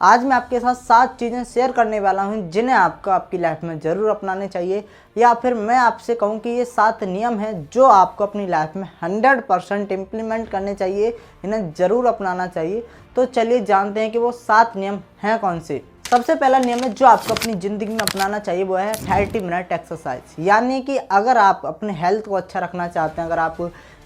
आज मैं आपके साथ 7 चीज़ें शेयर करने वाला हूं जिन्हें आपको आपकी लाइफ में ज़रूर अपनाने चाहिए, या फिर मैं आपसे कहूं कि ये 7 नियम हैं जो आपको अपनी लाइफ में 100% इम्प्लीमेंट करने चाहिए, इन्हें ज़रूर अपनाना चाहिए। तो चलिए जानते हैं कि वो 7 नियम हैं कौन से। सबसे पहला नियम है जो आपको अपनी ज़िंदगी में अपनाना चाहिए, वो है 30 मिनट एक्सरसाइज। यानी कि अगर आप अपने हेल्थ को अच्छा रखना चाहते हैं, अगर आप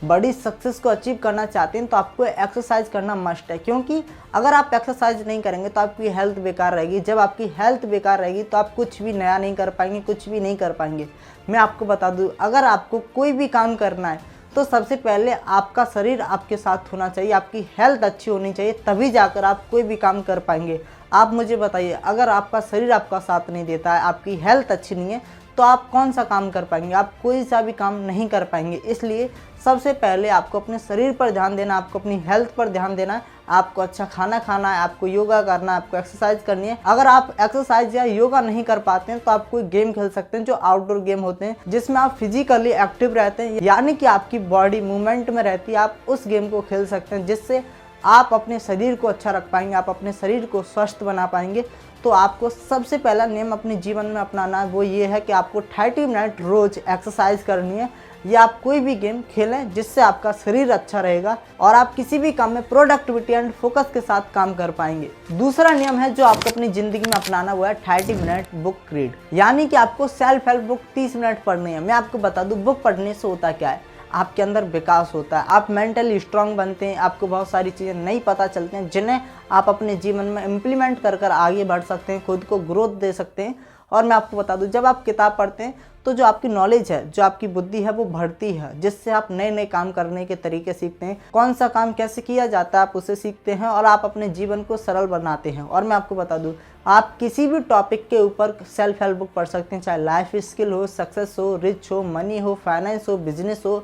बड़ी सक्सेस को अचीव करना चाहते हैं, तो आपको एक्सरसाइज करना मस्ट है। क्योंकि अगर आप एक्सरसाइज नहीं करेंगे तो आपकी हेल्थ बेकार रहेगी। जब आपकी हेल्थ बेकार रहेगी तो आप कुछ भी नया नहीं कर पाएंगे, कुछ भी नहीं कर पाएंगे। मैं आपको बता दूं, अगर आपको कोई भी काम करना है तो सबसे पहले आपका शरीर आपके साथ होना चाहिए, आपकी हेल्थ अच्छी होनी चाहिए, तभी जाकर आप कोई भी काम कर पाएंगे। आप मुझे बताइए, अगर आपका शरीर आपका साथ नहीं देता है, आपकी हेल्थ अच्छी नहीं है, तो आप कौन सा काम कर पाएंगे? आप कोई सा भी काम नहीं कर पाएंगे। इसलिए सबसे पहले आपको अपने शरीर पर ध्यान देना, आपको अपनी हेल्थ पर ध्यान देना है, आपको अच्छा खाना खाना है, आपको योगा करना है, आपको एक्सरसाइज करनी है। अगर आप एक्सरसाइज या योगा नहीं कर पाते हैं तो आप कोई गेम खेल सकते हैं जो आउटडोर गेम होते हैं, जिसमें आप फिजिकली एक्टिव रहते हैं, यानी कि आपकी बॉडी मूवमेंट में रहती है। आप उस गेम को खेल सकते हैं जिससे आप अपने शरीर को अच्छा रख पाएंगे, आप अपने शरीर को स्वस्थ बना पाएंगे। तो आपको सबसे पहला नियम अपने जीवन में अपनाना है, वो ये है कि आपको 30 मिनट रोज एक्सरसाइज करनी है, या आप कोई भी गेम खेलें जिससे आपका शरीर अच्छा रहेगा और आप किसी भी काम में प्रोडक्टिविटी एंड फोकस के साथ काम कर पाएंगे। दूसरा नियम है जो आपको अपनी जिंदगी में अपनाना, वो है 30 मिनट बुक रीड। यानी कि आपको सेल्फ हेल्प बुक 30 मिनट पढ़नी है। मैं आपको बता दूं, बुक पढ़ने से होता क्या है, आपके अंदर विकास होता है, आप मेंटली स्ट्रांग बनते हैं, आपको बहुत सारी चीज़ें नई पता चलती हैं जिन्हें आप अपने जीवन में इम्प्लीमेंट कर कर आगे बढ़ सकते हैं, खुद को ग्रोथ दे सकते हैं। और मैं आपको बता दूं, जब आप किताब पढ़ते हैं तो जो आपकी नॉलेज है, जो आपकी बुद्धि है, वो बढ़ती है, जिससे आप नए नए काम करने के तरीके सीखते हैं, कौन सा काम कैसे किया जाता है आप उसे सीखते हैं और आप अपने जीवन को सरल बनाते हैं। और मैं आपको बता दूं, आप किसी भी टॉपिक के ऊपर सेल्फ हेल्प बुक पढ़ सकते हैं, चाहे लाइफ स्किल हो, सक्सेस हो, रिच हो, मनी हो, फाइनेंस हो, बिजनेस हो,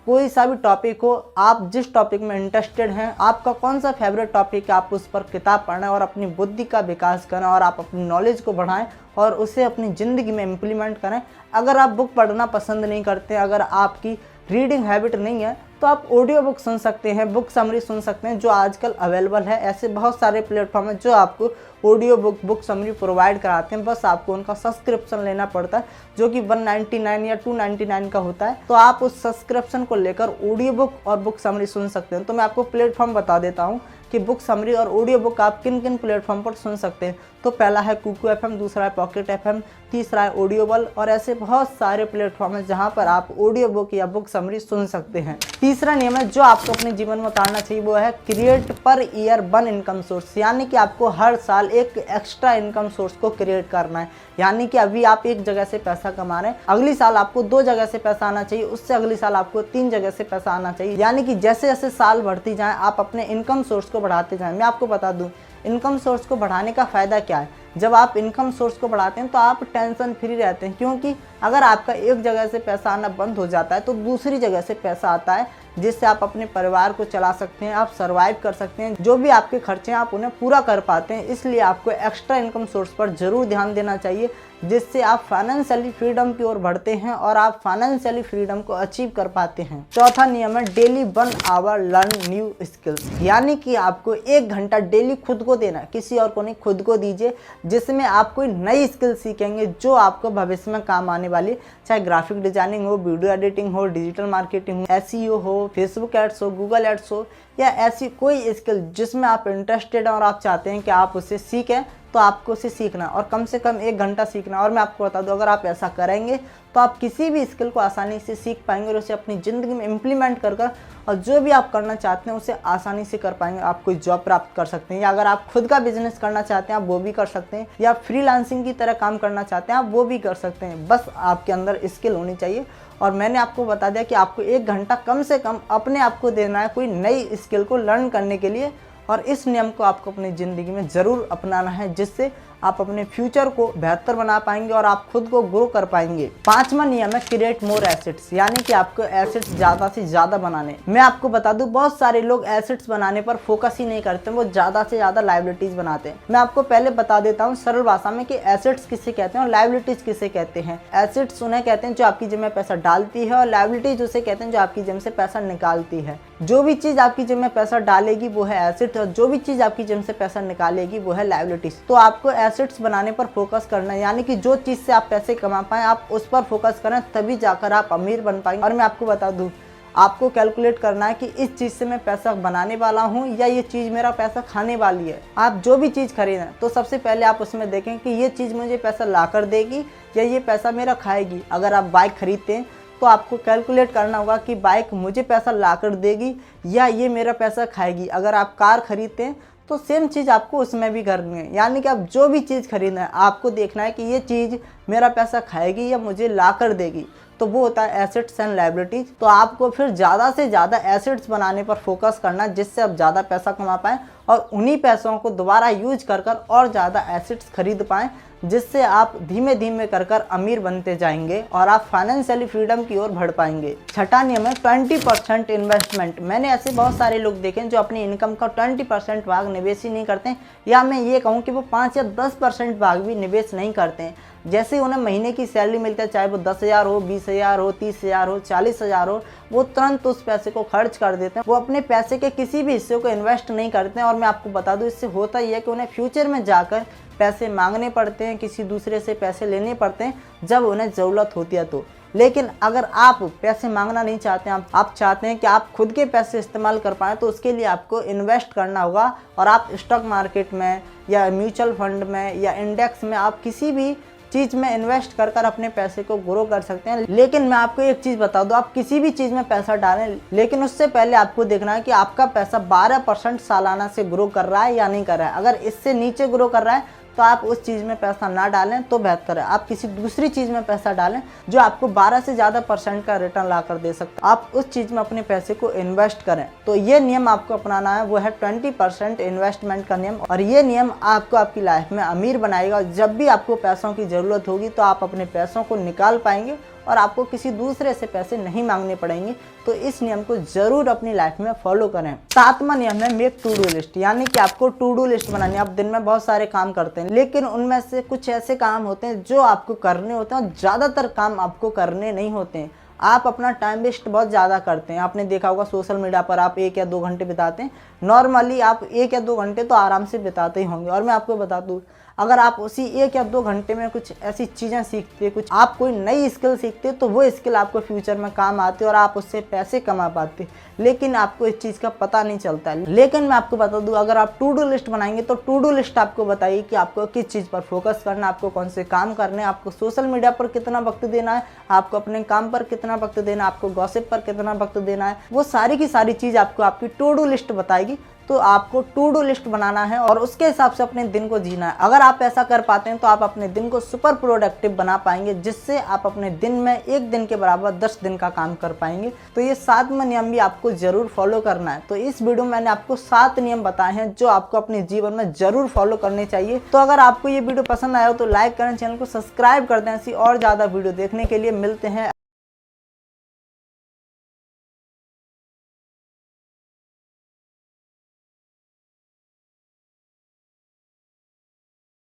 कोई सा भी टॉपिक हो। आप जिस टॉपिक में इंटरेस्टेड हैं, आपका कौन सा फेवरेट टॉपिक है, आप उस पर किताब पढ़ें और अपनी बुद्धि का विकास करें और आप अपनी नॉलेज को बढ़ाएं और उसे अपनी ज़िंदगी में इम्प्लीमेंट करें। अगर आप बुक पढ़ना पसंद नहीं करते, अगर आपकी रीडिंग हैबिट नहीं है, तो आप ऑडियो बुक सुन सकते हैं, बुक समरी सुन सकते हैं, जो आजकल अवेलेबल है। ऐसे बहुत सारे प्लेटफॉर्म हैं जो आपको ऑडियो बुक समरी प्रोवाइड कराते हैं। बस आपको उनका सब्सक्रिप्शन लेना पड़ता है, जो कि 199 या 299 का होता है। तो आप उस सब्सक्रिप्शन को लेकर ऑडियो बुक और बुक समरी सुन सकते हैं। तो मैं आपको प्लेटफॉर्म बता देता हूँ कि बुक समरी और ऑडियो बुक आप किन किन प्लेटफॉर्म पर सुन सकते हैं। तो पहला है कुकू FM, दूसरा है पॉकेट FM, तीसरा है ऑडियोबल, और ऐसे बहुत सारे प्लेटफॉर्म हैं जहां पर आप ऑडियो बुक या बुक समरी सुन सकते हैं। तीसरा नियम है जो आपको अपने जीवन में उतारना चाहिए, वो है create per year 1 income source. यानी कि आपको हर साल एक एक्स्ट्रा इनकम सोर्स को क्रिएट करना है। यानी कि अभी आप एक जगह से पैसा कमा रहे हैं, अगली साल आपको 2 जगह से पैसा आना चाहिए, उससे अगली साल आपको 3 जगह से पैसा आना चाहिए। यानी कि जैसे जैसे साल बढ़ती जाए आप अपने इनकम सोर्स को बढ़ाते जाएं। मैं आपको बता दूं, इनकम सोर्स को बढ़ाने का फ़ायदा क्या है। जब आप इनकम सोर्स को बढ़ाते हैं तो आप टेंशन फ्री रहते हैं, क्योंकि अगर आपका एक जगह से पैसा आना बंद हो जाता है तो दूसरी जगह से पैसा आता है, जिससे आप अपने परिवार को चला सकते हैं, आप सर्वाइव कर सकते हैं, जो भी आपके खर्चे हैं आप उन्हें पूरा कर पाते हैं। इसलिए आपको एक्स्ट्रा इनकम सोर्स पर ज़रूर ध्यान देना चाहिए, जिससे आप फाइनेंशियली फ्रीडम की ओर बढ़ते हैं और आप फाइनेंशियली फ्रीडम को अचीव कर पाते हैं। चौथा नियम है daily 1 hour learn new skills. यानी कि आपको 1 घंटा डेली खुद को देना, किसी और को नहीं, खुद को दीजिए, जिसमें आप कोई नई स्किल सीखेंगे जो आपको भविष्य में काम आने वाली, चाहे ग्राफिक डिजाइनिंग हो, वीडियो एडिटिंग हो, डिजिटल मार्केटिंग हो, SEO हो, फेसबुक एड्स हो, गूगल एड्स हो, या ऐसी कोई स्किल जिसमें आप इंटरेस्टेड हैं और आप चाहते हैं कि आप उसे सीखें, तो आपको उसे सीखना और कम से कम 1 घंटा सीखना। और मैं आपको बता दूं, अगर आप ऐसा करेंगे तो आप किसी भी स्किल को आसानी से सीख पाएंगे और उसे अपनी ज़िंदगी में इम्प्लीमेंट कर और जो भी आप करना चाहते हैं उसे आसानी से कर पाएंगे। आप कोई जॉब प्राप्त कर सकते हैं, या अगर आप खुद का बिजनेस करना चाहते हैं आप वो भी कर सकते हैं, या फ्रीलांसिंग की तरह काम करना चाहते हैं आप वो भी कर सकते हैं। बस आपके अंदर स्किल होनी चाहिए। और मैंने आपको बता दिया कि आपको 1 घंटा कम से कम अपने आप को देना है कोई नई स्किल को लर्न करने के लिए, और इस नियम को आपको अपनी ज़िंदगी में ज़रूर अपनाना है, जिससे आप अपने फ्यूचर को बेहतर बना पाएंगे और आप खुद को ग्रो कर पाएंगे। 5वां नियम है क्रिएट मोर एसेट्स। यानी कि आपको एसेट्स ज़्यादा से ज़्यादा बनाने। मैं आपको बता दूं, बहुत सारे लोग एसेट्स बनाने पर फोकस ही नहीं करते, वो ज़्यादा से ज़्यादा लाइबिलिटीज़ बनाते हैं। मैं आपको पहले बता देता हूँ सरल भाषा में कि एसेट्स किसे कहते हैं और लाइबिलिटीज़ किसे कहते हैं। एसेट्स उन्हें कहते हैं जो आपकी जेब में पैसा डालती है, और लाइबिलिटीज़ उसे कहते हैं जो आपकी जेब से पैसा निकालती है। जो भी चीज़ आपकी जेब में पैसा डालेगी वो है एसेट्स, तो जो भी चीज़ आपकी जेब से पैसा निकालेगी वो है लायबिलिटीज। तो आपको एसेट्स बनाने पर फोकस करना है, यानी कि जो चीज़ से आप पैसे कमा पाएँ आप उस पर फोकस करें, तभी जाकर आप अमीर बन पाएंगे। और मैं आपको बता दूँ, आपको कैलकुलेट करना है कि इस चीज़ से मैं पैसा बनाने वाला हूँ या ये चीज़ मेरा पैसा खाने वाली है। आप जो भी चीज़ खरीदें तो सबसे पहले आप उसमें देखें कि ये चीज़ मुझे पैसा ला कर देगी या ये पैसा मेरा खाएगी। अगर आप बाइक खरीदते हैं तो आपको कैलकुलेट करना होगा कि बाइक मुझे पैसा ला कर देगी या ये मेरा पैसा खाएगी। अगर आप कार खरीदते हैं तो सेम चीज़ आपको उसमें भी करनी है, यानी कि आप जो भी चीज़ खरीदना है आपको देखना है कि ये चीज़ मेरा पैसा खाएगी या मुझे ला कर देगी। तो वो होता है एसेट्स एंड लायबिलिटीज। तो आपको फिर ज़्यादा से ज़्यादा एसेट्स बनाने पर फोकस करना है, जिससे आप ज़्यादा पैसा कमा पाएँ और उन्हीं पैसों को दोबारा यूज कर और ज़्यादा एसेट्स खरीद पाएँ, जिससे आप धीमे धीमे कर अमीर बनते जाएंगे और आप फाइनेंशियली फ्रीडम की ओर बढ़ पाएंगे। छठा नियम है 20% इन्वेस्टमेंट। मैंने ऐसे बहुत सारे लोग देखे हैं जो अपनी इनकम का 20% भाग निवेश ही नहीं करते, या मैं ये कहूँ कि वो 5 या 10% भाग भी निवेश नहीं करते हैं। जैसे उन्हें महीने की सैलरी मिलती है, चाहे वो 10,000 हो, 20,000 हो, 30,000 हो, 40,000 हो, वो तुरंत उस पैसे को खर्च कर देते हैं। वो अपने पैसे के किसी भी हिस्से को इन्वेस्ट नहीं करते हैं। और मैं आपको बता दूं, इससे होता ही है कि उन्हें फ्यूचर में जाकर पैसे मांगने पड़ते हैं, किसी दूसरे से पैसे लेने पड़ते हैं जब उन्हें ज़रूरत होती है तो। लेकिन अगर आप पैसे मांगना नहीं चाहते हैं, आप चाहते हैं कि आप खुद के पैसे इस्तेमाल कर पाएँ, तो उसके लिए आपको इन्वेस्ट करना होगा। और आप स्टॉक मार्केट में या म्यूचुअल फंड में या इंडेक्स में आप किसी भी चीज़ में इन्वेस्ट कर अपने पैसे को ग्रो कर सकते हैं। लेकिन मैं आपको एक चीज़ बता दूं, आप किसी भी चीज़ में पैसा डालें, लेकिन उससे पहले आपको देखना है कि आपका पैसा 12% सालाना से ग्रो कर रहा है या नहीं कर रहा है। अगर इससे नीचे ग्रो कर रहा है तो आप उस चीज़ में पैसा ना डालें तो बेहतर है। आप किसी दूसरी चीज़ में पैसा डालें जो आपको 12 से ज़्यादा % का रिटर्न ला कर दे सकता है। आप उस चीज़ में अपने पैसे को इन्वेस्ट करें। तो ये नियम आपको अपनाना है, वो है 20% इन्वेस्टमेंट का नियम। और ये नियम आपको आपकी लाइफ में अमीर बनाएगा। जब भी आपको पैसों की ज़रूरत होगी तो आप अपने पैसों को निकाल पाएंगे और आपको किसी दूसरे से पैसे नहीं मांगने पड़ेंगे। तो इस नियम को जरूर अपनी लाइफ में फॉलो करें। 7वां नियम है मेक टू डू लिस्ट, यानी कि आपको टू डू लिस्ट बनानी है। आप दिन में बहुत सारे काम करते हैं, लेकिन उनमें से कुछ ऐसे काम होते हैं जो आपको करने होते हैं और ज़्यादातर काम आपको करने नहीं होते हैं। आप अपना टाइम वेस्ट बहुत ज़्यादा करते हैं। आपने देखा होगा सोशल मीडिया पर आप 1 या 2 घंटे बिताते हैं। नॉर्मली आप 1 या 2 घंटे तो आराम से बिताते ही होंगे। और मैं आपको बता दूँ, अगर आप उसी 1 या 2 घंटे में कुछ ऐसी चीज़ें सीखते, कुछ आप कोई नई स्किल सीखते, तो वो स्किल आपको फ्यूचर में काम आती और आप उससे पैसे कमा पाते। लेकिन आपको इस चीज़ का पता नहीं चलता है। लेकिन मैं आपको बता दूं, अगर आप टू डू लिस्ट बनाएंगे तो टू डू लिस्ट आपको बताइए कि आपको किस चीज़ पर फोकस करना है, आपको कौन से काम करने हैं, आपको सोशल मीडिया पर कितना वक्त देना है, आपको अपने काम पर कितना वक्त देना है, आपको गॉसिप पर कितना वक्त देना है। वो सारी की सारी चीज़ आपको आपकी टू डू लिस्ट बताएगी। तो आपको टू डू लिस्ट बनाना है और उसके हिसाब से अपने दिन को जीना है। अगर आप ऐसा कर पाते हैं तो आप अपने दिन को सुपर प्रोडक्टिव बना पाएंगे, जिससे आप अपने दिन में 1 दिन के बराबर 10 दिन का काम कर पाएंगे। तो ये 7वां नियम भी आपको जरूर फॉलो करना है। तो इस वीडियो में मैंने आपको 7 नियम बताए हैं जो आपको अपने जीवन में जरूर फॉलो करने चाहिए। तो अगर आपको ये वीडियो पसंद आया हो तो लाइक करें, चैनल को सब्सक्राइब कर दें। ऐसी और ज़्यादा वीडियो देखने के लिए मिलते हैं